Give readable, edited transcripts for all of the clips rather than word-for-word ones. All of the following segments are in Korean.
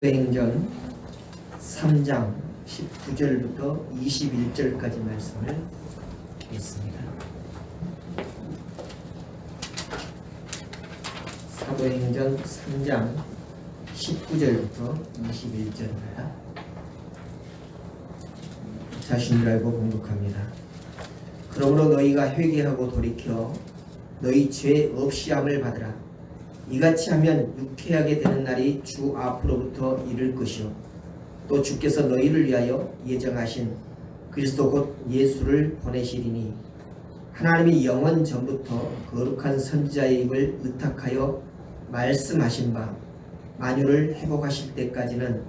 사도행전 3장 19절부터 21절까지 말씀을 읽습니다. 사도행전 3장 19절부터 21절입니다. 자신을 알고 공독합니다. 그러므로 너희가 회개하고 돌이켜 너희 죄 없이함을 받으라. 이같이 하면 유쾌하게 되는 날이 주 앞으로부터 이를 것이요 또 주께서 너희를 위하여 예정하신 그리스도 곧 예수를 보내시리니 하나님이 영원 전부터 거룩한 선지자의 입을 의탁하여 말씀하신 바 만유를 회복하실 때까지는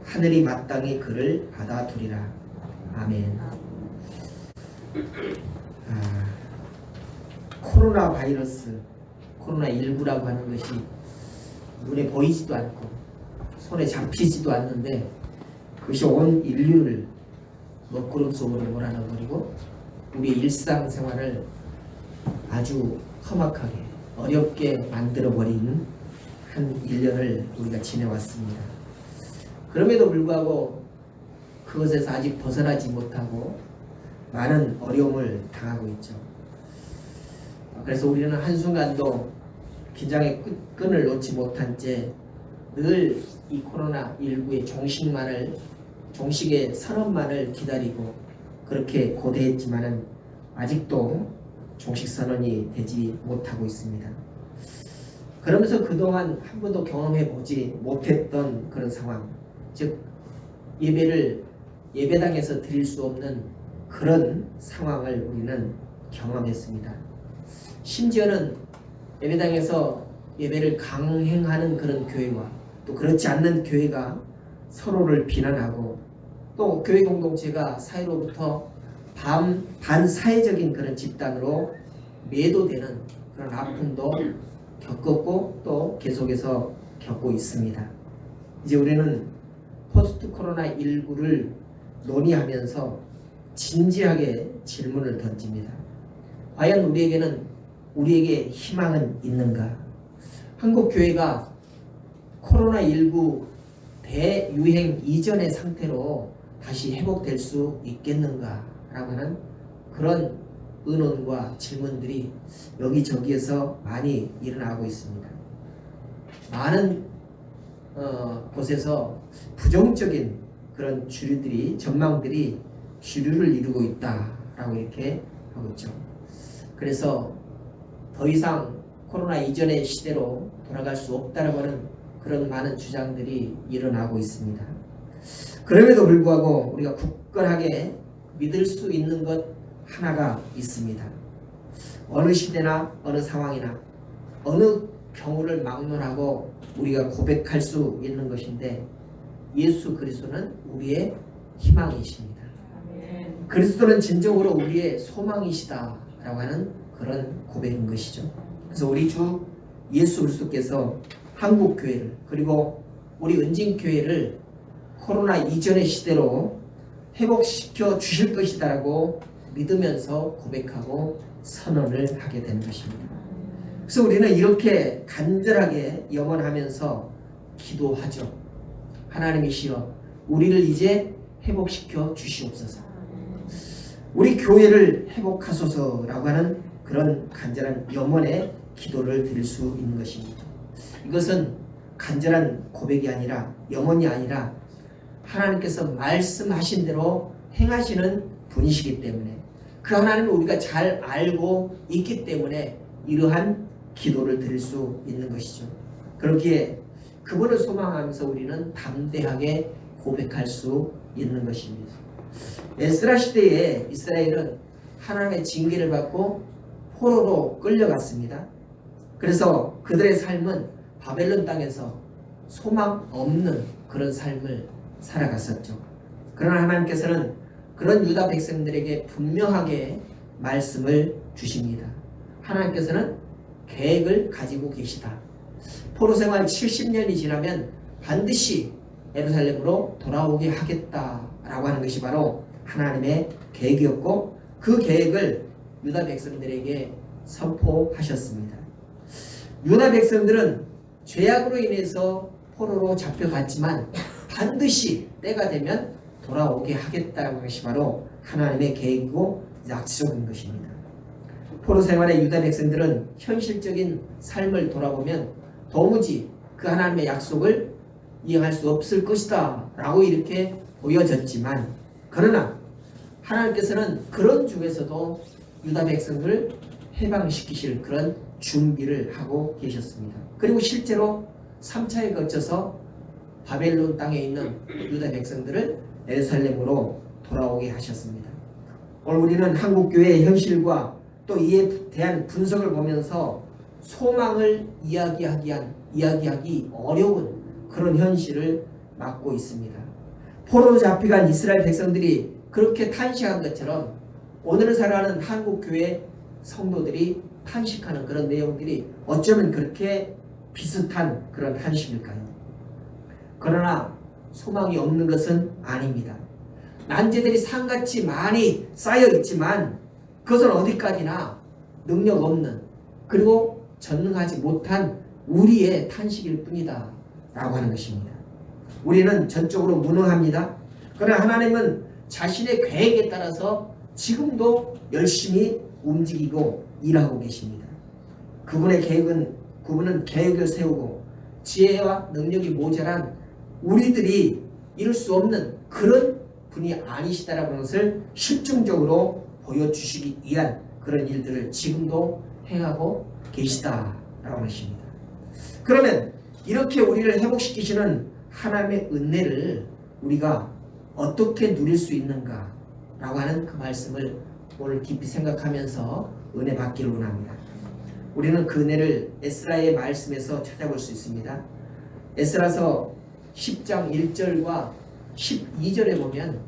하늘이 마땅히 그를 받아두리라. 아멘. 코로나 바이러스 코로나19라고 하는 것이 눈에 보이지도 않고 손에 잡히지도 않는데 그것이 온 인류를 먹구름 속으로 몰아넣어버리고 우리의 일상생활을 아주 험악하게 어렵게 만들어버린 한 1년을 우리가 지내왔습니다. 그럼에도 불구하고 그것에서 아직 벗어나지 못하고 많은 어려움을 당하고 있죠. 그래서 우리는 한순간도 긴장의 끈을 놓지 못한 채 늘 이 코로나19의 종식의 선언만을 기다리고 그렇게 고대했지만은 아직도 종식 선언이 되지 못하고 있습니다. 그러면서 그동안 한 번도 경험해 보지 못했던 그런 상황, 즉 예배를 예배당에서 드릴 수 없는 그런 상황을 우리는 경험했습니다. 심지어는 예배당에서 예배를 강행하는 그런 교회와 또 그렇지 않는 교회가 서로를 비난하고 또 교회 공동체가 사회로부터 반사회적인 그런 집단으로 매도되는 그런 아픔도 겪었고 또 계속해서 겪고 있습니다. 이제 우리는 포스트 코로나19를 논의하면서 진지하게 질문을 던집니다. 과연 우리에게 희망은 있는가? 한국 교회가 코로나19 대유행 이전의 상태로 다시 회복될 수 있겠는가? 라고 하는 그런 의논과 질문들이 여기저기에서 많이 일어나고 있습니다. 많은 곳에서 부정적인 그런 전망들이 주류를 이루고 있다라고 이렇게 하고 있죠. 그래서 더 이상 코로나 이전의 시대로 돌아갈 수 없다라고 하는 그런 많은 주장들이 일어나고 있습니다. 그럼에도 불구하고 우리가 굳건하게 믿을 수 있는 것 하나가 있습니다. 어느 시대나 어느 상황이나 어느 경우를 막론하고 우리가 고백할 수 있는 것인데 예수 그리스도는 우리의 희망이십니다. 그리스도는 진정으로 우리의 소망이시다라고 하는 그런 고백인 것이죠. 그래서 우리 주 예수 그리스도께서 한국 교회를 그리고 우리 은진교회를 코로나 이전의 시대로 회복시켜 주실 것이다라고 믿으면서 고백하고 선언을 하게 된 것입니다. 그래서 우리는 이렇게 간절하게 염원하면서 기도하죠. 하나님이시여 우리를 이제 회복시켜 주시옵소서. 우리 교회를 회복하소서라고 하는 그런 간절한 염원의 기도를 드릴 수 있는 것입니다. 이것은 간절한 고백이 아니라 염원이 아니라 하나님께서 말씀하신 대로 행하시는 분이시기 때문에 그 하나님을 우리가 잘 알고 있기 때문에 이러한 기도를 드릴 수 있는 것이죠. 그렇기에 그분을 소망하면서 우리는 담대하게 고백할 수 있는 것입니다. 에스라 시대에 이스라엘은 하나님의 징계를 받고 포로로 끌려갔습니다. 그래서 그들의 삶은 바벨론 땅에서 소망 없는 그런 삶을 살아갔었죠. 그러나 하나님께서는 그런 유다 백성들에게 분명하게 말씀을 주십니다. 하나님께서는 계획을 가지고 계시다. 포로 생활 70년이 지나면 반드시 예루살렘으로 돌아오게 하겠다라고 하는 것이 바로 하나님의 계획이었고 그 계획을 유다 백성들에게 선포하셨습니다. 유다 백성들은 죄악으로 인해서 포로로 잡혀갔지만 반드시 때가 되면 돌아오게 하겠다는 것이 바로 하나님의 계획이고 약속인 것입니다. 포로 생활의 유다 백성들은 현실적인 삶을 돌아보면 도무지 그 하나님의 약속을 이행할 수 없을 것이다 라고 이렇게 보여졌지만, 그러나 하나님께서는 그런 중에서도 유다 백성들을 해방시키실 그런 준비를 하고 계셨습니다. 그리고 실제로 3차에 거쳐서 바벨론 땅에 있는 유다 백성들을 예루살렘으로 돌아오게 하셨습니다. 오늘 우리는 한국교회의 현실과 또 이에 대한 분석을 보면서 소망을 이야기하기 어려운 그런 현실을 맞고 있습니다. 포로로 잡혀간 이스라엘 백성들이 그렇게 탄식한 것처럼 오늘을 살아가는 한국교회 성도들이 탄식하는 그런 내용들이 어쩌면 그렇게 비슷한 그런 한식일까요? 그러나 소망이 없는 것은 아닙니다. 난제들이 산같이 많이 쌓여 있지만 그것은 어디까지나 능력 없는, 그리고 전능하지 못한 우리의 탄식일 뿐이다 라고 하는 것입니다. 우리는 전적으로 무능합니다. 그러나 하나님은 자신의 계획에 따라서 지금도 열심히 움직이고 일하고 계십니다. 그분은 계획을 세우고 지혜와 능력이 모자란 우리들이 이룰 수 없는 그런 분이 아니시다라는 것을 실증적으로 보여주시기 위한 그런 일들을 지금도 행하고 계시다라고 하는 것입니다. 그러면 이렇게 우리를 회복시키시는 하나님의 은혜를 우리가 어떻게 누릴 수 있는가 라고 하는 그 말씀을 오늘 깊이 생각하면서 은혜 받기를 원합니다. 우리는 그 은혜를 에스라의 말씀에서 찾아볼 수 있습니다. 에스라서 10장 1절과 12절에 보면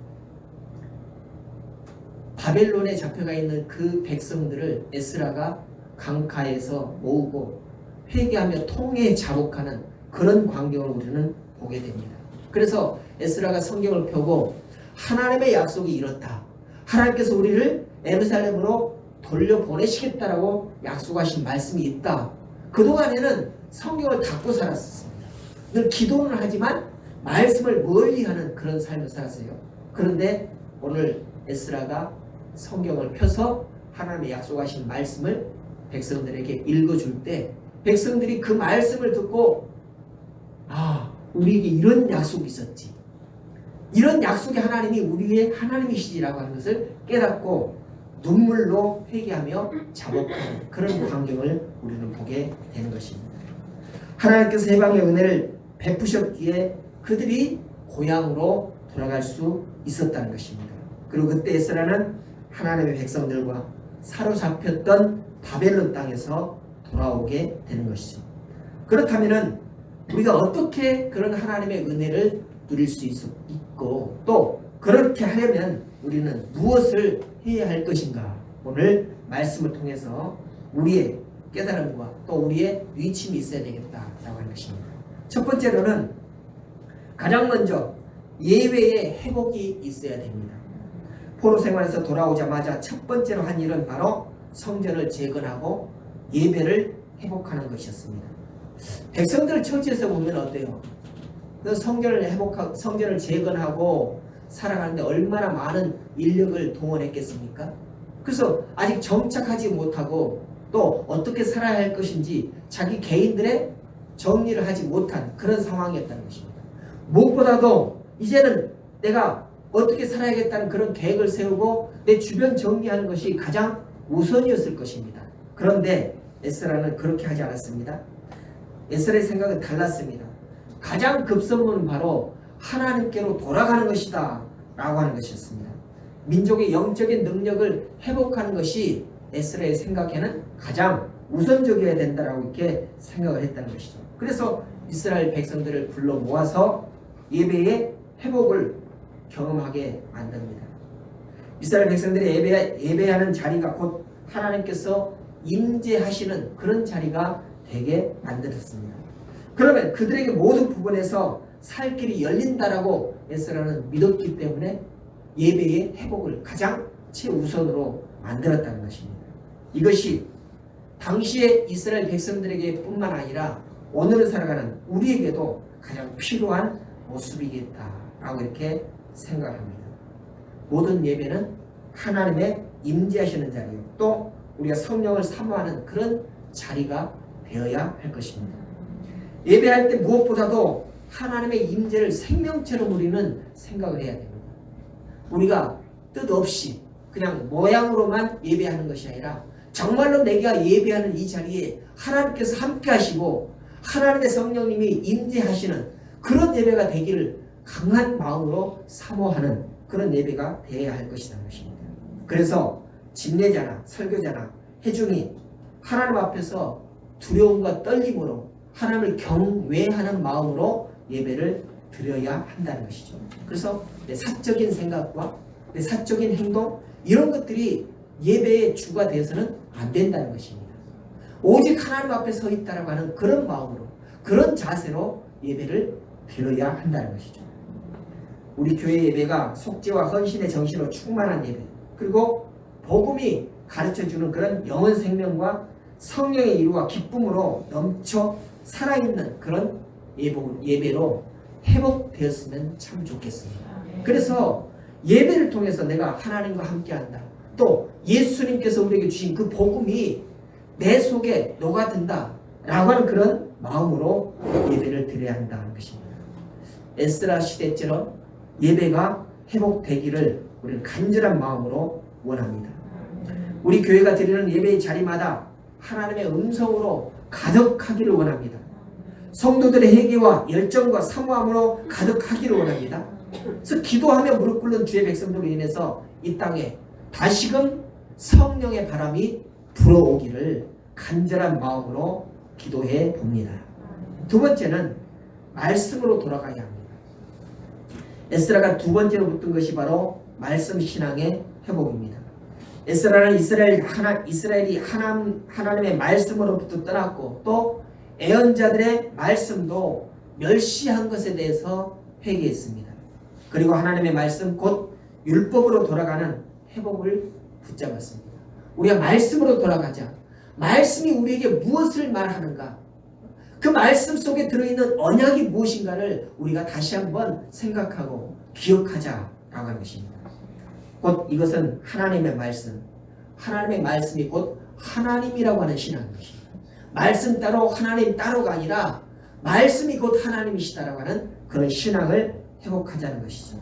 바벨론에 잡혀가 있는 그 백성들을 에스라가 강가에서 모으고 회개하며 통회에 자복하는 그런 광경을 우리는 보게 됩니다. 그래서 에스라가 성경을 펴고 하나님의 약속이 이렇다. 하나님께서 우리를 예루살렘으로 돌려보내시겠다라고 약속하신 말씀이 있다. 그동안에는 성경을 닫고 살았습니다. 늘 기도는 하지만 말씀을 멀리하는 그런 삶을 살았어요. 그런데 오늘 에스라가 성경을 펴서 하나님의 약속하신 말씀을 백성들에게 읽어줄 때 백성들이 그 말씀을 듣고 우리에게 이런 약속이 있었지, 이런 약속의 하나님이 우리의 하나님이시지라고 하는 것을 깨닫고 눈물로 회개하며 자복하는 그런 광경을 우리는 보게 되는 것입니다. 하나님께서 해방의 은혜를 베푸셨기에 그들이 고향으로 돌아갈 수 있었다는 것입니다. 그리고 그때 에스라는 하나님의 백성들과 사로잡혔던 바벨론 땅에서 돌아오게 되는 것이죠. 그렇다면 우리가 어떻게 그런 하나님의 은혜를 누릴 수 있고 또 그렇게 하려면 우리는 무엇을 해야 할 것인가, 오늘 말씀을 통해서 우리의 깨달음과 또 우리의 위침이 있어야 되겠다라고 하는 것입니다. 첫 번째로는 가장 먼저 예배의 회복이 있어야 됩니다. 포로 생활에서 돌아오자마자 첫 번째로 한 일은 바로 성전을 재건하고 예배를 회복하는 것이었습니다. 백성들 처지에서 보면 어때요? 그 성전을 재건하고 살아가는데 얼마나 많은 인력을 동원했겠습니까? 그래서 아직 정착하지 못하고 또 어떻게 살아야 할 것인지 자기 개인들의 정리를 하지 못한 그런 상황이었다는 것입니다. 무엇보다도 이제는 내가 어떻게 살아야겠다는 그런 계획을 세우고 내 주변 정리하는 것이 가장 우선이었을 것입니다. 그런데 에스라는 그렇게 하지 않았습니다. 에스라의 생각은 달랐습니다. 가장 급선무는 바로 하나님께로 돌아가는 것이다 라고 하는 것이었습니다. 민족의 영적인 능력을 회복하는 것이 에스라의 생각에는 가장 우선적이어야 된다라고 이렇게 생각을 했다는 것이죠. 그래서 이스라엘 백성들을 불러 모아서 예배의 회복을 경험하게 만듭니다. 이스라엘 백성들이 예배하는 자리가 곧 하나님께서 임재하시는 그런 자리가 되게 만들었습니다. 그러면 그들에게 모든 부분에서 살 길이 열린다라고 에스라는 믿었기 때문에 예배의 회복을 가장 최우선으로 만들었다는 것입니다. 이것이 당시의 이스라엘 백성들에게 뿐만 아니라 오늘을 살아가는 우리에게도 가장 필요한 모습이겠다라고 이렇게 생각합니다. 모든 예배는 하나님의 임재하시는 자리요, 또 우리가 성령을 사모하는 그런 자리가 되어야 할 것입니다. 예배할 때 무엇보다도 하나님의 임재를 생명처럼 우리는 생각을 해야 됩니다. 우리가 뜻없이 그냥 모양으로만 예배하는 것이 아니라 정말로 내가 예배하는 이 자리에 하나님께서 함께 하시고 하나님의 성령님이 임재하시는 그런 예배가 되기를 강한 마음으로 사모하는 그런 예배가 되어야 할 것이라는 것입니다. 그래서 집례자나 설교자나 회중이 하나님 앞에서 두려움과 떨림으로 하나님을 경외하는 마음으로 예배를 드려야 한다는 것이죠. 그래서 내 사적인 생각과 내 사적인 행동 이런 것들이 예배의 주가 되어서는 안 된다는 것입니다. 오직 하나님 앞에 서 있다라고 하는 그런 마음으로 그런 자세로 예배를 드려야 한다는 것이죠. 우리 교회 예배가 속죄와 헌신의 정신으로 충만한 예배, 그리고 복음이 가르쳐주는 그런 영혼 생명과 성령의 이루와 기쁨으로 넘쳐 살아있는 그런 예배로 회복되었으면 참 좋겠습니다. 그래서 예배를 통해서 내가 하나님과 함께한다, 또 예수님께서 우리에게 주신 그 복음이 내 속에 녹아든다 라고 하는 그런 마음으로 예배를 드려야 한다는 것입니다. 에스라 시대처럼 예배가 회복되기를 우리는 간절한 마음으로 원합니다. 우리 교회가 드리는 예배의 자리마다 하나님의 음성으로 가득하기를 원합니다. 성도들의 회개와 열정과 사모함으로 가득하기를 원합니다. 그래서 기도하며 무릎 꿇는 주의 백성들로 인해서 이 땅에 다시금 성령의 바람이 불어오기를 간절한 마음으로 기도해 봅니다. 두 번째는 말씀으로 돌아가야 합니다. 에스라가 두 번째로 붙은 것이 바로 말씀 신앙의 회복입니다. 에스라는 이스라엘이 하나님의 말씀으로부터 떠났고 또 애언자들의 말씀도 멸시한 것에 대해서 회개했습니다. 그리고 하나님의 말씀 곧 율법으로 돌아가는 회복을 붙잡았습니다. 우리가 말씀으로 돌아가자. 말씀이 우리에게 무엇을 말하는가? 그 말씀 속에 들어있는 언약이 무엇인가를 우리가 다시 한번 생각하고 기억하자라고 하는 것입니다. 곧 이것은 하나님의 말씀, 하나님의 말씀이 곧 하나님이라고 하는 신앙인 것입니다. 말씀 따로 하나님 따로가 아니라 말씀이 곧 하나님이시다라고 하는 그런 신앙을 회복하자는 것이죠.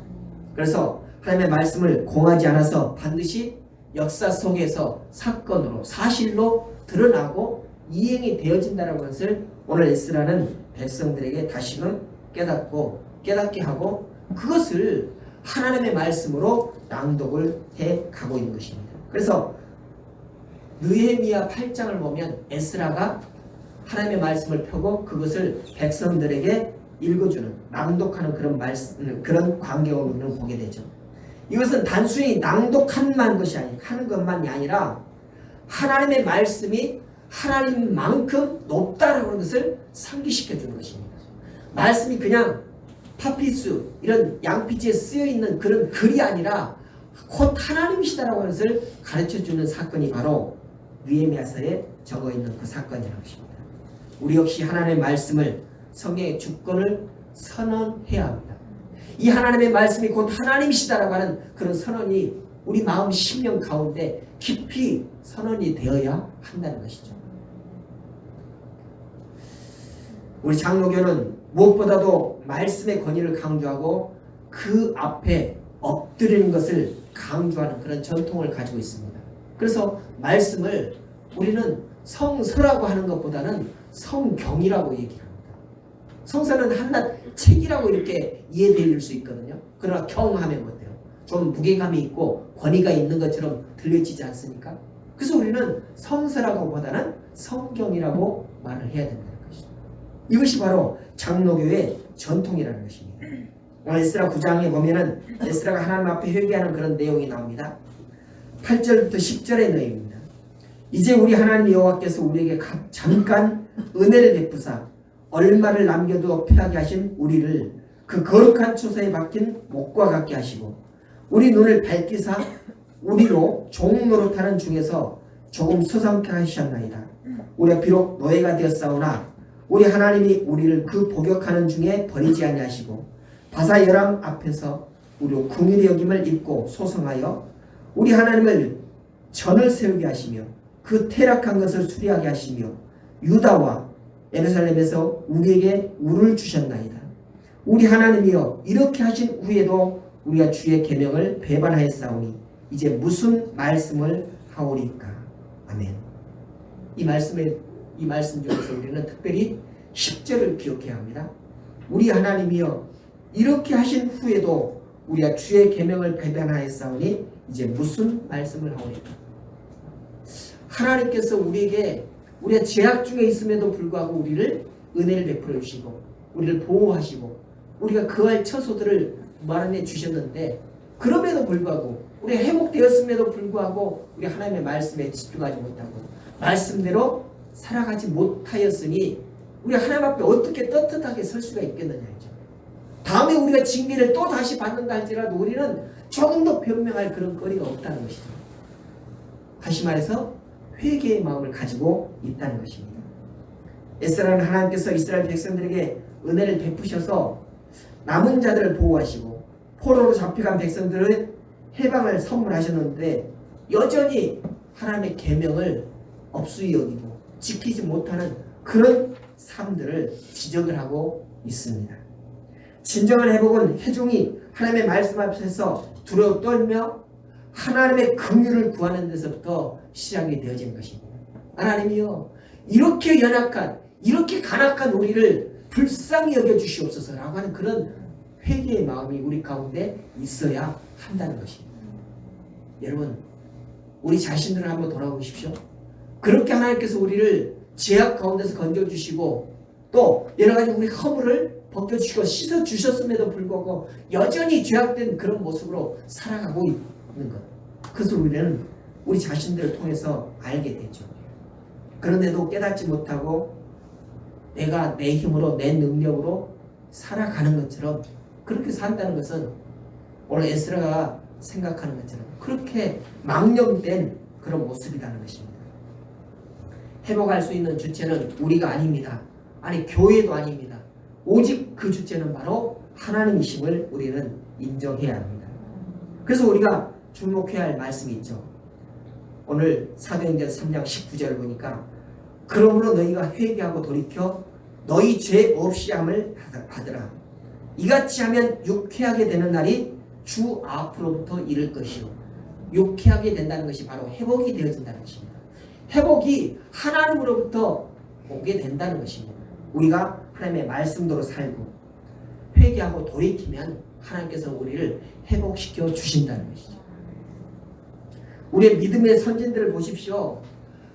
그래서 하나님의 말씀을 공하지 않아서 반드시 역사 속에서 사건으로 사실로 드러나고 이행이 되어진다는 것을 오늘 에스라는 백성들에게 다시금 깨닫게 하고 그것을 하나님의 말씀으로 낭독을 해 가고 있는 것입니다. 그래서 느헤미야 8장을 보면 에스라가 하나님의 말씀을 펴고 그것을 백성들에게 읽어주는 낭독하는 그런 광경을 우리는 보게 되죠. 이것은 단순히 낭독하는 것만이 아니라 하나님의 말씀이 하나님만큼 높다라는 것을 상기시켜 주는 것입니다. 말씀이 그냥 파피스 이런 양피지에 쓰여 있는 그런 글이 아니라 곧 하나님이시다라고 하는 것을 가르쳐 주는 사건이 바로 느헤미야서에 적어 있는 그 사건이라는 것입니다. 우리 역시 하나님의 말씀을 성경의 주권을 선언해야 합니다. 이 하나님의 말씀이 곧 하나님이시다라고 하는 그런 선언이 우리 마음 심령 가운데 깊이 선언이 되어야 한다는 것이죠. 우리 장로교는 무엇보다도 말씀의 권위를 강조하고 그 앞에 엎드리는 것을 강조하는 그런 전통을 가지고 있습니다. 그래서 말씀을 우리는 성서라고 하는 것보다는 성경이라고 얘기합니다. 성서는 한낱 책이라고 이렇게 이해될 수 있거든요. 그러나 경하면 어때요? 좀 무게감이 있고 권위가 있는 것처럼 들려지지 않습니까? 그래서 우리는 성서라고 보다는 성경이라고 말을 해야 된다는 것이죠. 이것이 바로 장로교의 전통이라는 것입니다. 오늘 에스라 9장에 보면은 에스라가 하나님 앞에 회개하는 그런 내용이 나옵니다. 8절부터 10절의 내용입니다. 이제 우리 하나님 여호와께서 우리에게 잠깐 은혜를 베푸사 얼마를 남겨두어 패하게 하신 우리를 그 거룩한 초소에 박힌 목과 같게 하시고 우리 눈을 밝히사 우리로 종 노릇하는 중에서 조금 소상케 하셨나이다. 우리가 비록 노예가 되었사오나 우리 하나님이 우리를 그 복역하는 중에 버리지 아니하시고 바사 열왕 앞에서 우리 긍휼히 여김을 입고 소성하여 우리 하나님을 전을 세우게 하시며 그 퇴락한 것을 수리하게 하시며 유다와 예루살렘에서 우리에게 우를 주셨나이다. 우리 하나님이여 이렇게 하신 후에도 우리가 주의 계명을 배반하였사오니 이제 무슨 말씀을 하오리까. 아멘. 이 말씀 중에서 우리는 특별히 10절을 기억해야 합니다. 우리 하나님이여 이렇게 하신 후에도 우리가 주의 계명을 배반하였사오니 이제 무슨 말씀을 하오리까. 하나님께서 우리가 죄악 중에 있음에도 불구하고 우리를 은혜를 베풀어 주시고 우리를 보호하시고 우리가 그할 처소들을 마련해 주셨는데 그럼에도 불구하고 우리가 회복되었음에도 불구하고 우리 하나님의 말씀에 집중하지 못하고 말씀대로 살아가지 못하였으니 우리가 하나님 앞에 어떻게 떳떳하게 설 수가 있겠느냐죠. 다음에 우리가 징계를 또 다시 받는다 할지라도 우리는 조금 더 변명할 그런 거리가 없다는 것이죠. 다시 말해서 회개의 마음을 가지고 있다는 것입니다. 에스라는 하나님께서 이스라엘 백성들에게 은혜를 베푸셔서 남은 자들을 보호하시고 포로로 잡혀간 백성들의 해방을 선물하셨는데 여전히 하나님의 계명을 업수히 여기고 지키지 못하는 그런 삶들을 지적을 하고 있습니다. 진정한 회복은 회중이 하나님의 말씀 앞에서 두려워 떨며 하나님의 긍휼을 구하는 데서부터 시작이 되어지는 것입니다. 하나님이여 이렇게 연약한 이렇게 간악한 우리를 불쌍히 여겨주시옵소서라고 하는 그런 회개의 마음이 우리 가운데 있어야 한다는 것입니다. 여러분 우리 자신들을 한번 돌아보십시오. 그렇게 하나님께서 우리를 죄악 가운데서 건져주시고 또 여러가지 우리 허물을 벗겨주시고 씻어주셨음에도 불구하고 여전히 죄악된 그런 모습으로 살아가고 있는 것, 그것을 우리는 우리 자신들을 통해서 알게 되죠. 그런데도 깨닫지 못하고 내가 내 힘으로 내 능력으로 살아가는 것처럼 그렇게 산다는 것은 오늘 에스라가 생각하는 것처럼 그렇게 망령된 그런 모습이라는 것입니다. 회복할 수 있는 주체는 우리가 아닙니다. 아니 교회도 아닙니다. 오직 그 주체는 바로 하나님이심을 우리는 인정해야 합니다. 그래서 우리가 주목해야 할 말씀이 있죠. 오늘 사도행전 3장 19절을 보니까 그러므로 너희가 회개하고 돌이켜 너희 죄 없이 함을 받으라. 이같이 하면 유쾌하게 되는 날이 주 앞으로부터 이를 것이요. 유쾌하게 된다는 것이 바로 회복이 되어진다는 것입니다. 회복이 하나님으로부터 오게 된다는 것입니다. 우리가 하나님의 말씀대로 살고 회개하고 돌이키면 하나님께서 우리를 회복시켜 주신다는 것이죠. 우리의 믿음의 선진들을 보십시오.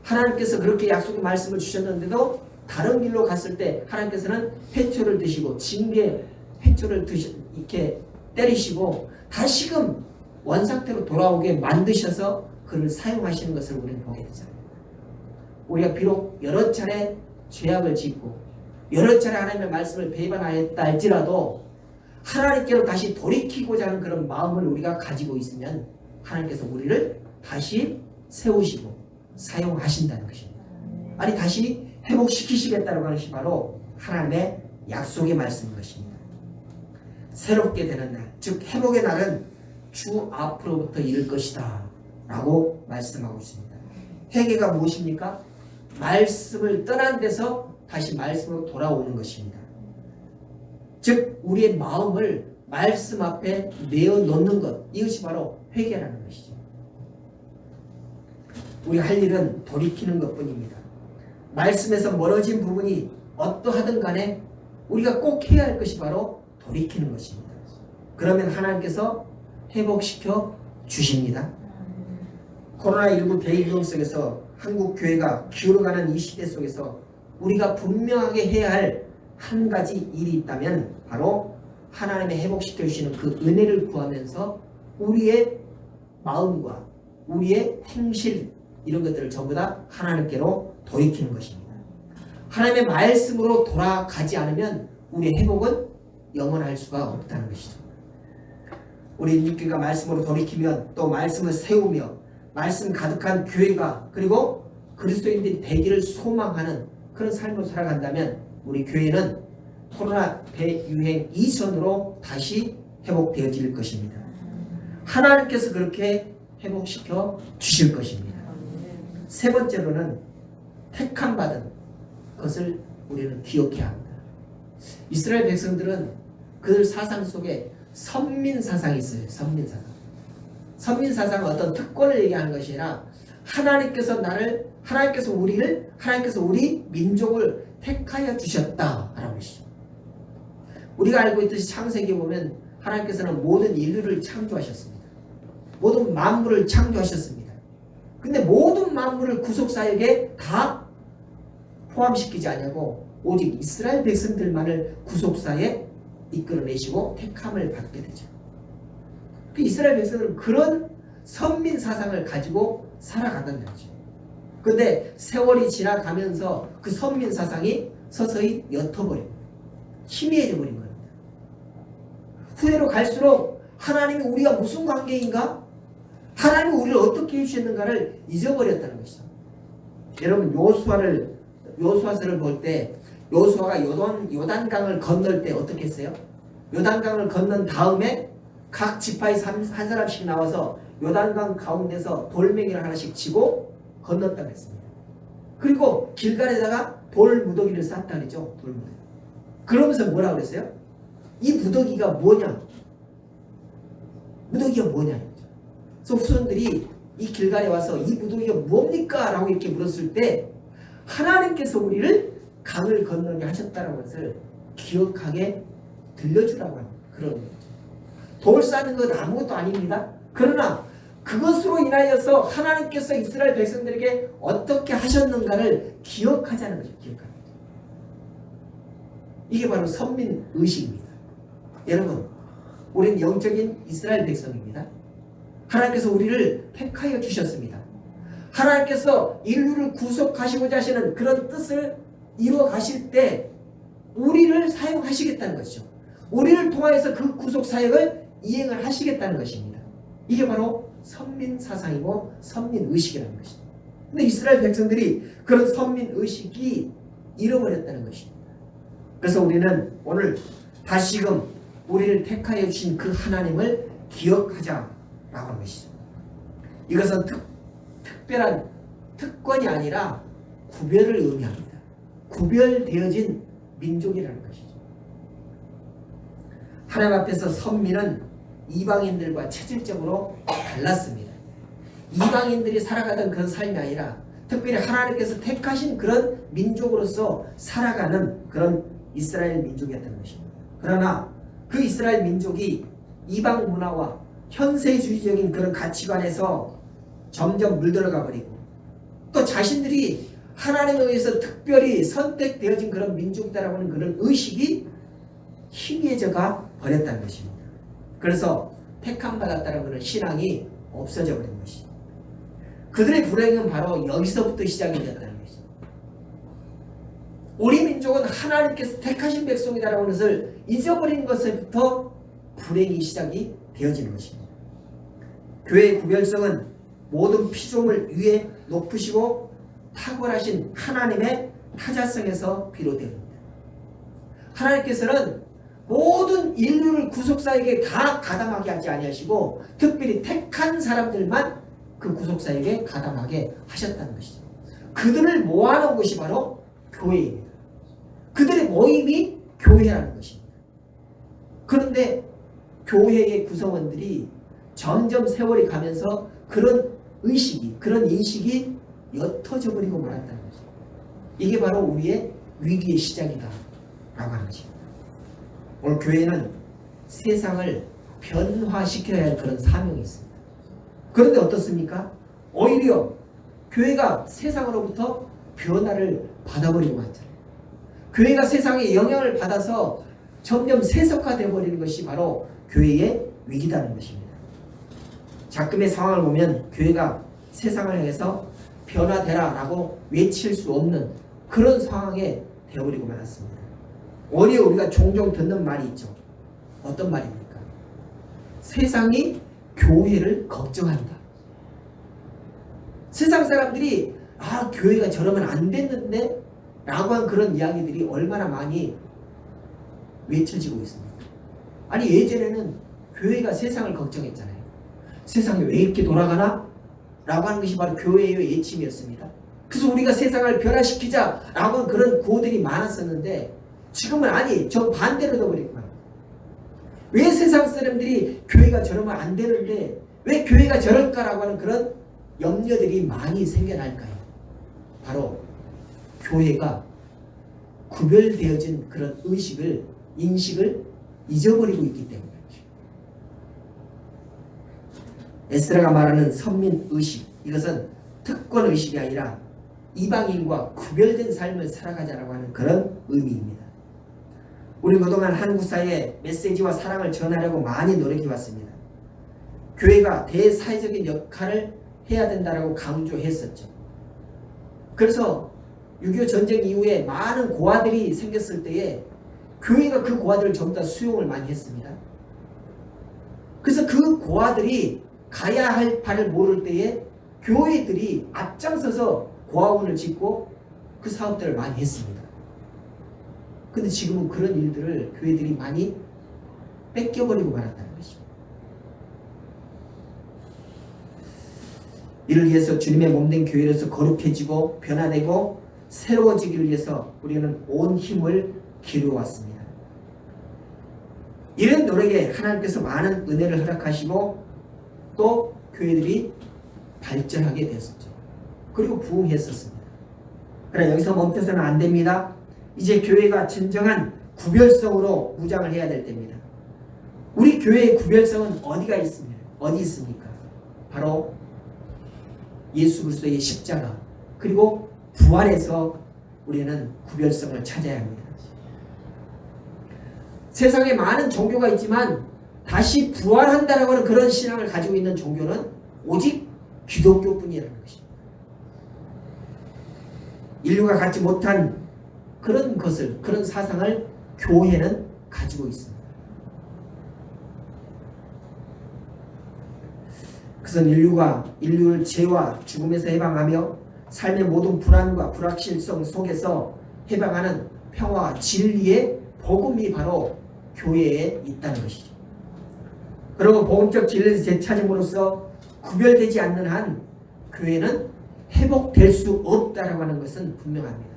하나님께서 그렇게 약속의 말씀을 주셨는데도 다른 길로 갔을 때 하나님께서는 회초를 드시고 징계 회초를 이렇게 때리시고 다시금 원상태로 돌아오게 만드셔서 그를 사용하시는 것을 우리는 보게 되잖아요. 우리가 비록 여러 차례 죄악을 짓고 여러 차례 하나님의 말씀을 배반하였다 할지라도 하나님께로 다시 돌이키고자 하는 그런 마음을 우리가 가지고 있으면 하나님께서 우리를 다시 세우시고 사용하신다는 것입니다. 아니 다시 회복시키시겠다는 것이 바로 하나님의 약속의 말씀인 것입니다. 새롭게 되는 날, 즉 회복의 날은 주 앞으로부터 이를 것이다 라고 말씀하고 있습니다. 회개가 무엇입니까? 말씀을 떠난 데서 다시 말씀으로 돌아오는 것입니다. 즉 우리의 마음을 말씀 앞에 내어놓는 것, 이것이 바로 회개라는 것이죠. 우리가 할 일은 돌이키는 것뿐입니다. 말씀에서 멀어진 부분이 어떠하든 간에 우리가 꼭 해야 할 것이 바로 돌이키는 것입니다. 그러면 하나님께서 회복시켜 주십니다. 코로나19 대유행 속에서 한국 교회가 기울어가는 이 시대 속에서 우리가 분명하게 해야 할 한 가지 일이 있다면 바로 하나님의 회복시켜 주시는 그 은혜를 구하면서 우리의 마음과 우리의 행실 이런 것들을 전부 다 하나님께로 돌이키는 것입니다. 하나님의 말씀으로 돌아가지 않으면 우리의 회복은 영원할 수가 없다는 것이죠. 우리 인기가 말씀으로 돌이키면 또 말씀을 세우며 말씀 가득한 교회가 그리고 그리스도인들이 되기를 소망하는 그런 삶을 살아간다면 우리 교회는 코로나 대유행 이전으로 다시 회복되어질 것입니다. 하나님께서 그렇게 회복시켜 주실 것입니다. 세 번째로는 택함받은 것을 우리는 기억해야 합니다. 이스라엘 백성들은 그들 사상 속에 선민사상이 있어요. 선민사상. 선민사상은 어떤 특권을 얘기하는 것이 아니라 하나님께서 우리 민족을 택하여 주셨다라는 것이죠. 우리가 알고 있듯이 창세기 보면 하나님께서는 모든 인류를 창조하셨습니다. 모든 만물을 창조하셨습니다. 근데 모든 만물을 구속사역에 다 포함시키지 않냐고 오직 이스라엘 백성들만을 구속사에 이끌어내시고 택함을 받게 되죠. 그 이스라엘 백성들은 그런 선민 사상을 가지고 살아간다는 거죠. 그런데 세월이 지나가면서 그 선민 사상이 서서히 옅어버립니다. 희미해져 버린 겁니다. 후대로 갈수록 하나님이 우리가 무슨 관계인가? 하나님이 우리를 어떻게 해주셨는가를 잊어버렸다는 것이죠. 여러분 요수아서를 볼 때 요수아가 요단강을 건널 때 어떻게 했어요? 요단강을 건넌 다음에 각 지파에 한 사람씩 나와서 요단강 가운데서 돌멩이를 하나씩 치고 건넜다고 했습니다. 그리고 길갈에다가 돌 무더기를 쌌다 그랬죠. 돌 무더기. 그러면서 뭐라고 그랬어요? 이 무더기가 뭐냐? 무더기가 뭐냐? 그래서 후손들이 이 길갈에 와서 이 무더기가 뭡니까? 라고 이렇게 물었을 때 하나님께서 우리를 강을 건너게 하셨다는 것을 기억하게 들려주라고 하는 그런 거죠. 돌 싸는 건 아무것도 아닙니다. 그러나 그것으로 인하여서 하나님께서 이스라엘 백성들에게 어떻게 하셨는가를 기억하자는 거죠. 기억하는 거죠. 이게 바로 선민의식입니다. 여러분, 우리는 영적인 이스라엘 백성입니다. 하나님께서 우리를 택하여 주셨습니다. 하나님께서 인류를 구속하시고자 하시는 그런 뜻을 이루어 가실 때 우리를 사용하시겠다는 것이죠. 우리를 통하여서 그 구속 사역을 이행을 하시겠다는 것입니다. 이게 바로 선민사상이고 선민의식이라는 것입니다. 근데 이스라엘 백성들이 그런 선민의식이 잃어버렸다는 것입니다. 그래서 우리는 오늘 다시금 우리를 택하여 주신 그 하나님을 기억하자라고 하는 것이죠. 이것은 특별한 특권이 아니라 구별을 의미합니다. 구별되어진 민족이라는 것이죠. 하나님 앞에서 선민은 이방인들과 체질적으로 달랐습니다. 이방인들이 살아가던 그런 삶이 아니라 특별히 하나님께서 택하신 그런 민족으로서 살아가는 그런 이스라엘 민족이었던 것입니다. 그러나 그 이스라엘 민족이 이방 문화와 현세주의적인 그런 가치관에서 점점 물들어가 버리고 또 자신들이 하나님에 의해서 특별히 선택되어진 그런 민족이다라고 하는 그런 의식이 희미해져가 버렸다는 것입니다. 그래서 택함받았다는 그런 신앙이 없어져 버린 것입니다. 그들의 불행은 바로 여기서부터 시작이 되었다는 것입니다. 우리 민족은 하나님께서 택하신 백성이다라는 것을 잊어버린 것부터 불행이 시작이 되어지는 것입니다. 교회의 구별성은 모든 피조물 위에 높으시고 탁월하신 하나님의 타자성에서 비롯됩니다. 하나님께서는 모든 인류를 구속사에게 다 가담하게 하지 아니하시고 특별히 택한 사람들만 그 구속사에게 가담하게 하셨다는 것이죠. 그들을 모아놓은 것이 바로 교회입니다. 그들의 모임이 교회라는 것입니다. 그런데 교회의 구성원들이 점점 세월이 가면서 그런 의식이, 그런 인식이 옅어져 버리고 말았다는 거죠. 이게 바로 우리의 위기의 시작이다 라고 하는 것입니다. 오늘 교회는 세상을 변화시켜야 할 그런 사명이 있습니다. 그런데 어떻습니까? 오히려 교회가 세상으로부터 변화를 받아버리고 말잖아요. 교회가 세상에 영향을 받아서 점점 세속화되어 버리는 것이 바로 교회의 위기다는 것입니다. 작금의 상황을 보면 교회가 세상을 향해서 변화되라 라고 외칠 수 없는 그런 상황에 되어버리고 말았습니다. 오히려 우리가 종종 듣는 말이 있죠. 어떤 말입니까? 세상이 교회를 걱정한다. 세상 사람들이 교회가 저러면 안 됐는데 라고 한 그런 이야기들이 얼마나 많이 외쳐지고 있습니다. 아니 예전에는 교회가 세상을 걱정했잖아요. 세상이 왜 이렇게 돌아가나? 라고 하는 것이 바로 교회의 외침이었습니다. 그래서 우리가 세상을 변화시키자 라고 하는 그런 구호들이 많았었는데 지금은 아니 저 반대로 되어버렸구나. 왜 세상 사람들이 교회가 저러면 안 되는데 왜 교회가 저럴까라고 하는 그런 염려들이 많이 생겨날까요? 바로 교회가 구별되어진 그런 의식을 인식을 잊어버리고 있기 때문이죠. 에스라가 말하는 선민의식, 이것은 특권의식이 아니라 이방인과 구별된 삶을 살아가자라고 하는 그런 의미입니다. 우리 그동안 한국 사회에 메시지와 사랑을 전하려고 많이 노력해왔습니다. 교회가 대사회적인 역할을 해야 된다라고 강조했었죠. 그래서 6.25 전쟁 이후에 많은 고아들이 생겼을 때에 교회가 그 고아들을 전부 다 수용을 많이 했습니다. 그래서 그 고아들이 가야 할 바를 모를 때에 교회들이 앞장서서 고아원을 짓고 그 사업들을 많이 했습니다. 근데 지금은 그런 일들을 교회들이 많이 뺏겨버리고 말았다는 것입니다. 이를 위해서 주님의 몸된 교회로서 거룩해지고 변화되고 새로워지기를 위해서 우리는 온 힘을 기울여왔습니다. 이런 노력에 하나님께서 많은 은혜를 허락하시고 또 교회들이 발전하게 되었었죠. 그리고 부흥했었습니다. 그러나 여기서 멈춰서는 안 됩니다. 이제 교회가 진정한 구별성으로 무장을 해야 될 때입니다. 우리 교회의 구별성은 어디 있습니까? 바로 예수 그리스도의 십자가 그리고 부활에서 우리는 구별성을 찾아야 합니다. 세상에 많은 종교가 있지만 다시 부활한다라고 하는 그런 신앙을 가지고 있는 종교는 오직 기독교뿐이라는 것입니다. 인류가 갖지 못한 그런 것을, 그런 사상을 교회는 가지고 있습니다. 그것은 인류를 죄와 죽음에서 해방하며 삶의 모든 불안과 불확실성 속에서 해방하는 평화와 진리의 복음이 바로 교회에 있다는 것이죠. 그리고 복음적 진리를 되찾음으로써 구별되지 않는 한 교회는 회복될 수 없다라고 하는 것은 분명합니다.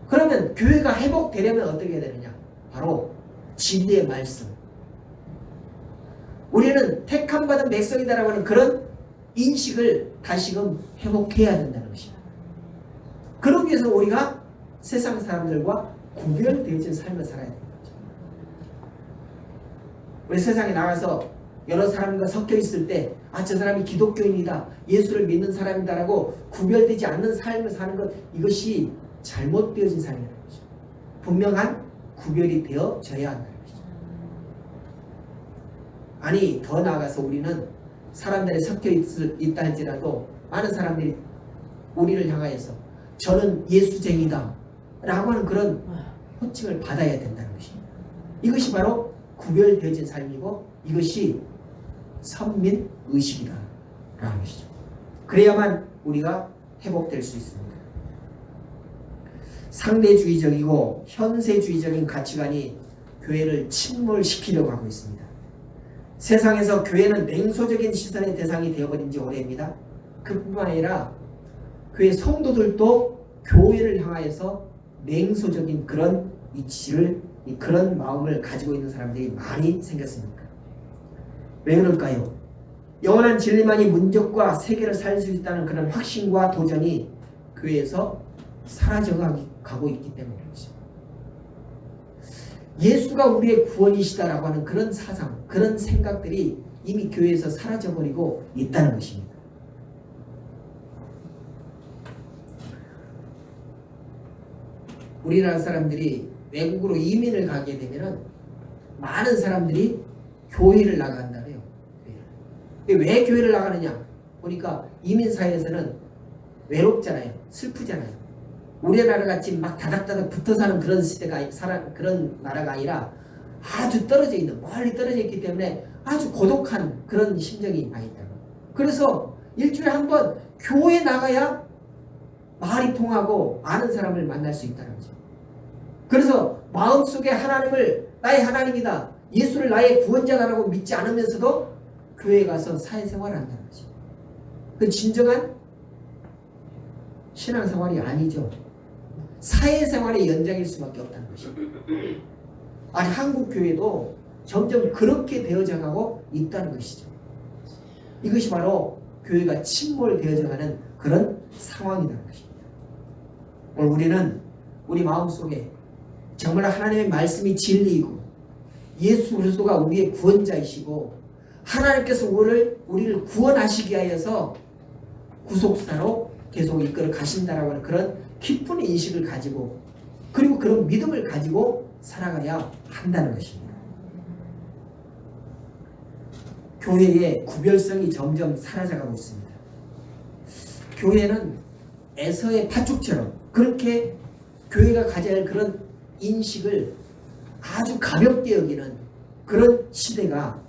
그러면 교회가 회복되려면 어떻게 해야 되느냐? 바로 진리의 말씀. 우리는 택함받은 백성이다라고 하는 그런 인식을 다시금 회복해야 된다는 것입니다. 그러기 위해서 우리가 세상 사람들과 구별되어진 삶을 살아야 됩니다. 우리 세상에 나가서 여러 사람과 섞여 있을 때 저 사람이 기독교인이다, 예수를 믿는 사람이다라고 구별되지 않는 삶을 사는 것, 이것이 잘못되어진 삶이라는 것이죠. 분명한 구별이 되어져야 한다는 것이죠. 아니 더 나아가서 우리는 사람들이 섞여 있다 할지라도 많은 사람들이 우리를 향하여서 저는 예수쟁이다 라고 하는 그런 호칭을 받아야 된다는 것입니다. 이것이 바로 구별되어진 삶이고 이것이 선민의식이다 라는 것이죠. 그래야만 우리가 회복될 수 있습니다. 상대주의적이고 현세주의적인 가치관이 교회를 침몰시키려고 하고 있습니다. 세상에서 교회는 냉소적인 시선의 대상이 되어버린 지 오래입니다. 그뿐만 아니라 교회 성도들도 교회를 향하여서 냉소적인 그런 이치를, 그런 마음을 가지고 있는 사람들이 많이 생겼습니다. 왜 그럴까요? 영원한 진리만이 문적과 세계를 살 수 있다는 그런 확신과 도전이 교회에서 사라져가고 있기 때문이죠. 예수가 우리의 구원이시다라고 하는 그런 사상, 그런 생각들이 이미 교회에서 사라져버리고 있다는 것입니다. 우리나라 사람들이 외국으로 이민을 가게 되면 많은 사람들이 교회를 나간다 그래요. 왜 교회를 나가느냐? 보니까 이민사회에서는 외롭잖아요. 슬프잖아요. 우리나라 같이 막 다닥다닥 붙어 사는 그런 시대가 그런 나라가 아니라 아주 떨어져 있는, 멀리 떨어져 있기 때문에 아주 고독한 그런 심정이 많이 있다고. 그래서 일주일에 한 번 교회 나가야 말이 통하고 아는 사람을 만날 수 있다는 거죠. 그래서 마음속에 하나님을 나의 하나님이다, 예수를 나의 구원자다라고 믿지 않으면서도 교회에 가서 사회생활을 한다는 거죠. 그 진정한 신앙생활이 아니죠. 사회생활의 연장일 수밖에 없다는 것이죠. 아니, 한국 교회도 점점 그렇게 되어져가고 있다는 것이죠. 이것이 바로 교회가 침몰되어져가는 그런 상황이라는 것입니다. 오늘 우리는 우리 마음속에 정말 하나님의 말씀이 진리이고 예수 그리스도가 우리의 구원자이시고 하나님께서 우리를 구원하시기 위하여서 구속사로 계속 이끌어 가신다라고 하는 그런 깊은 인식을 가지고 그리고 그런 믿음을 가지고 살아가야 한다는 것입니다. 교회의 구별성이 점점 사라져가고 있습니다. 교회는 에서의 팥죽처럼 그렇게 교회가 가져야 할 그런 인식을 아주 가볍게 여기는 그런 시대가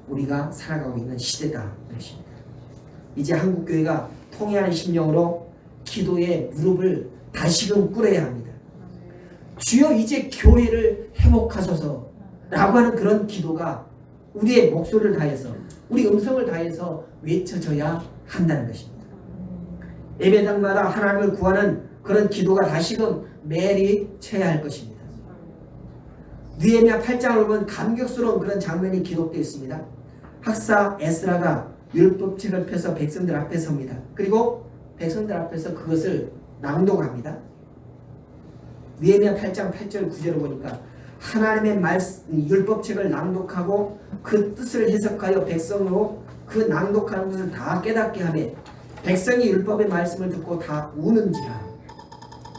우리가 살아가고 있는 시대다. 이제 한국교회가 통회하는 심령으로 기도의 무릎을 다시금 꿇어야 합니다. 주여 이제 교회를 회복하소서 라고 하는 그런 기도가 우리의 목소리를 다해서 우리 음성을 다해서 외쳐져야 한다는 것입니다. 예배당마다 하나님을 구하는 그런 기도가 다시금 매일이 쳐야 할 것입니다. 느헤미야 8장을 보면 감격스러운 그런 장면이 기록되어 있습니다. 학사 에스라가 율법책을 펴서 백성들 앞에 섭니다. 그리고 백성들 앞에서 그것을 낭독합니다. 느헤미야 8장 8절 9절을 보니까 하나님의 율법책을 낭독하고 그 뜻을 해석하여 백성으로 그 낭독하는 것을 다 깨닫게 하며 백성이 율법의 말씀을 듣고 다 우는지라.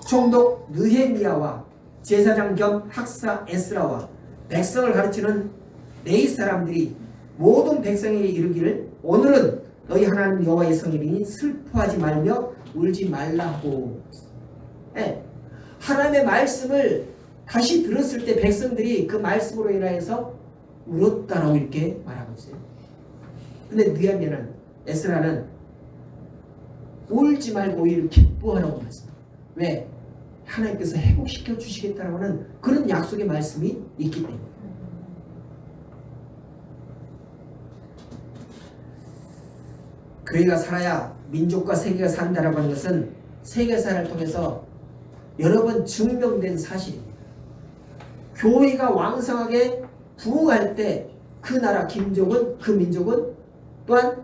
총독 느헤미야와 제사장 겸 학사 에스라와 백성을 가르치는 레위 사람들이 모든 백성에게 이르기를 오늘은 너희 하나님 여호와의 성일이니 슬퍼하지 말며 울지 말라고. 하나님의 말씀을 다시 들었을 때 백성들이 그 말씀으로 인하여서 울었다라고 이렇게 말하고 있어요. 근데 느헤미야는 에스라는 울지 말고 오히려 기뻐하라고 말씀합니다. 왜? 하나님께서 회복시켜 주시겠다라고 하는 그런 약속의 말씀이 있기 때문에. 교회가 살아야 민족과 세계가 산다라고 하는 것은 세계사를 통해서 여러 번 증명된 사실입니다. 교회가 왕성하게 부흥할 때 그 나라 민족은 또한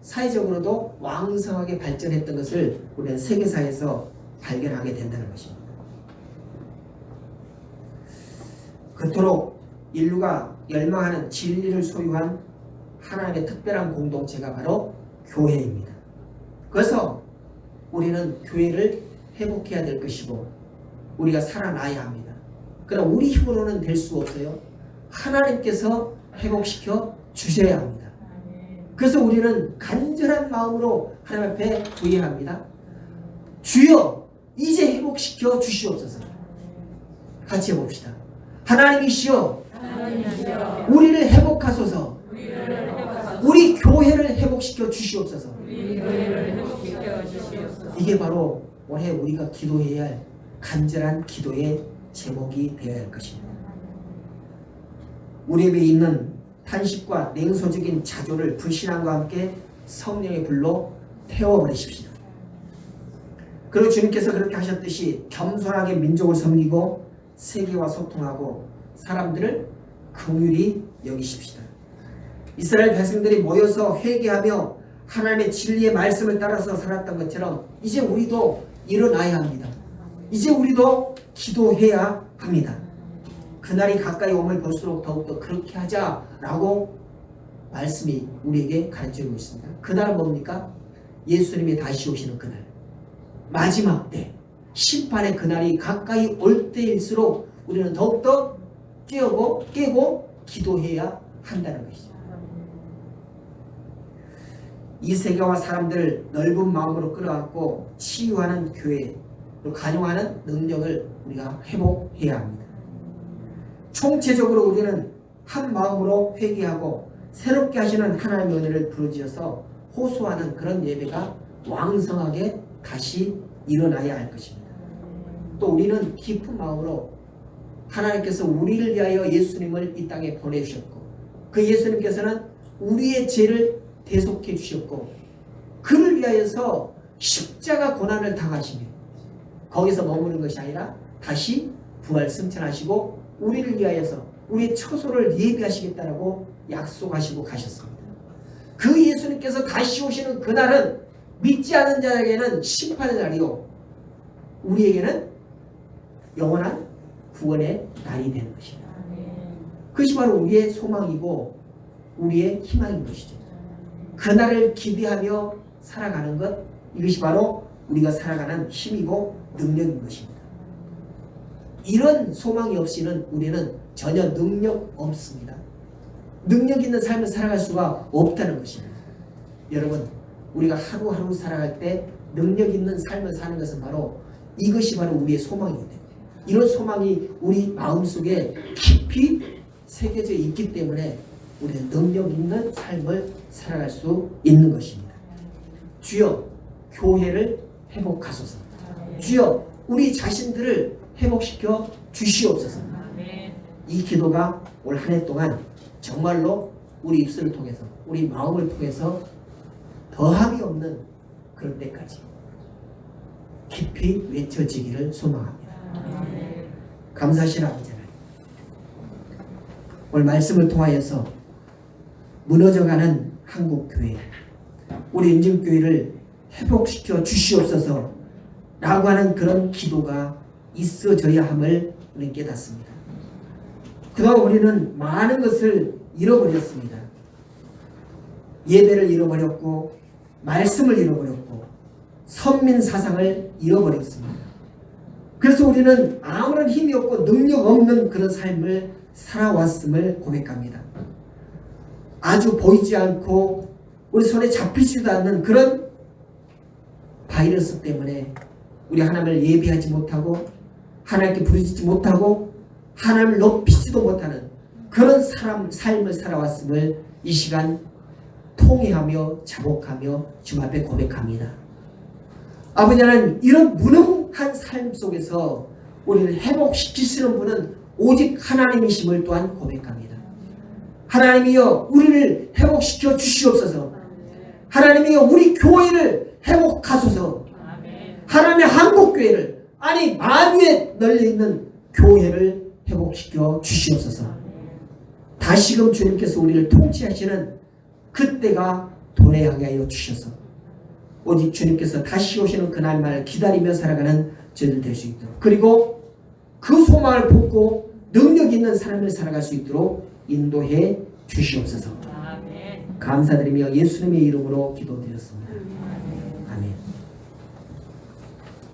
사회적으로도 왕성하게 발전했던 것을 우리는 세계사에서 발견하게 된다는 것입니다. 그토록 인류가 열망하는 진리를 소유한 하나님의 특별한 공동체가 바로 교회입니다. 그래서 우리는 교회를 회복해야 될 것이고 우리가 살아나야 합니다. 그러나 우리 힘으로는 될 수 없어요. 하나님께서 회복시켜 주셔야 합니다. 그래서 우리는 간절한 마음으로 하나님 앞에 구해합니다. 주여 이제 회복시켜 주시옵소서. 같이 해봅시다. 하나님이시여 우리를 회복하소서. 우리 교회를 회복시켜 주시옵소서. 이게 바로 올해 우리가 기도해야 할 간절한 기도의 제목이 되어야 할 것입니다. 우리 입에 있는 탄식과 냉소적인 자조를 불신앙과 함께 성령의 불로 태워버리십시오. 그리고 주님께서 그렇게 하셨듯이 겸손하게 민족을 섬기고 세계와 소통하고 사람들을 긍휼히 여기십시다. 이스라엘 백성들이 모여서 회개하며 하나님의 진리의 말씀을 따라서 살았던 것처럼 이제 우리도 일어나야 합니다. 이제 우리도 기도해야 합니다. 그날이 가까이 오면 볼수록 더욱더 그렇게 하자라고 말씀이 우리에게 가르쳐주고 있습니다. 그날은 뭡니까? 예수님이 다시 오시는 그날, 마지막 때, 심판의 그날이 가까이 올 때일수록 우리는 더욱더 깨고 기도해야 한다는 것이죠. 이 세계와 사람들을 넓은 마음으로 끌어안고 치유하는 교회, 간용하는 능력을 우리가 회복해야 합니다. 총체적으로 우리는 한 마음으로 회개하고 새롭게 하시는 하나님의 은혜를 부르짖어서 호소하는 그런 예배가 왕성하게 다시 일어나야 할 것입니다. 또 우리는 깊은 마음으로 하나님께서 우리를 위하여 예수님을 이 땅에 보내주셨고 그 예수님께서는 우리의 죄를 대속해 주셨고 그를 위하여서 십자가 고난을 당하시며 거기서 머무는 것이 아니라 다시 부활 승천하시고 우리를 위하여서 우리의 처소를 예비하시겠다라고 약속하시고 가셨습니다. 그 예수님께서 다시 오시는 그날은 믿지 않는 자에게는 심판의 날이요 우리에게는 영원한 구원의 날이 되는 것입니다. 그것이 바로 우리의 소망이고 우리의 희망인 것이죠. 그날을 기대하며 살아가는 것, 이것이 바로 우리가 살아가는 힘이고 능력인 것입니다. 이런 소망이 없이는 우리는 전혀 능력 없습니다. 능력 있는 삶을 살아갈 수가 없다는 것입니다. 여러분, 우리가 하루하루 살아갈 때 능력 있는 삶을 사는 것은 바로 이것이 바로 우리의 소망입니다. 이런 소망이 우리 마음속에 깊이 새겨져 있기 때문에 우리는 능력 있는 삶을 살아갈 수 있는 것입니다. 주여, 교회를 회복하소서. 주여, 우리 자신들을 회복시켜 주시옵소서. 이 기도가 올 한 해 동안 정말로 우리 입술을 통해서 우리 마음을 통해서 더함이 없는 그럴 때까지 깊이 외쳐지기를 소망합니다. 감사하신 아버지 하나님, 오늘 말씀을 통하여서 무너져가는 한국교회, 우리 인증교회를 회복시켜 주시옵소서 라고 하는 그런 기도가 있어져야 함을 우리는 깨닫습니다. 그동안 우리는 많은 것을 잃어버렸습니다. 예배를 잃어버렸고 말씀을 잃어버렸고 선민사상을 잃어버렸습니다. 그래서 우리는 아무런 힘이 없고 능력 없는 그런 삶을 살아왔음을 고백합니다. 아주 보이지 않고 우리 손에 잡히지도 않는 그런 바이러스 때문에 우리 하나님을 예배하지 못하고 하나님께 부르짖지 못하고 하나님을 높이지도 못하는 그런 삶을 살아왔음을 이 시간 통회하며 자복하며 주님 앞에 고백합니다. 아버지 하나님, 이런 무능한 삶 속에서 우리를 회복시키시는 분은 오직 하나님이심을 또한 고백합니다. 하나님이여, 우리를 회복시켜 주시옵소서. 하나님이여, 우리 교회를 회복하소서. 하나님의 한국교회를, 아니 만유에 널려있는 교회를 회복시켜 주시옵소서. 다시금 주님께서 우리를 통치하시는 그때가 도래하게 하여 주셔서 오직 주님께서 다시 오시는 그날만을 기다리며 살아가는 저희들 될 수 있도록, 그리고 그 소망을 품고 능력 있는 삶을 살아갈 수 있도록 인도해 주시옵소서. 감사드리며 예수님의 이름으로 기도드렸습니다. 아멘.